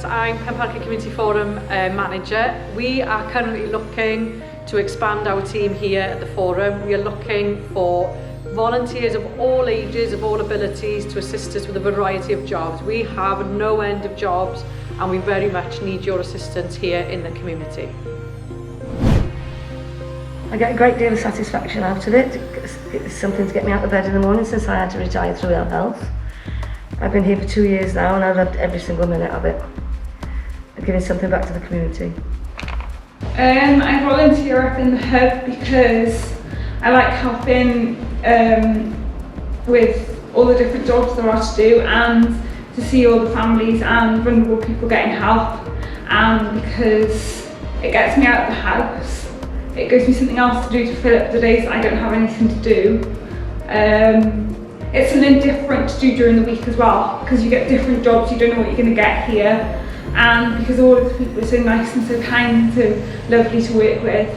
I'm Penparcau Community Forum Manager. We are currently looking to expand our team here at the Forum. We are looking for volunteers of all ages, of all abilities, to assist us with a variety of jobs. We have no end of jobs and we very much need your assistance here in the community. I get a great deal of satisfaction out of it. It's something to get me out of bed in the morning since I had to retire through ill health. I've been here for 2 years now and I've loved every single minute of it. I'm giving something back to the community. I volunteer up in the hub because I like helping with all the different jobs there are to do, and to see all the families and vulnerable people getting help, and because it gets me out of the house. It gives me something else to do to fill up the days that I don't have anything to do. It's something different to do during the week as well, because you get different jobs, you don't know what you're going to get here, and because all of the people are so nice and so kind and so lovely to work with.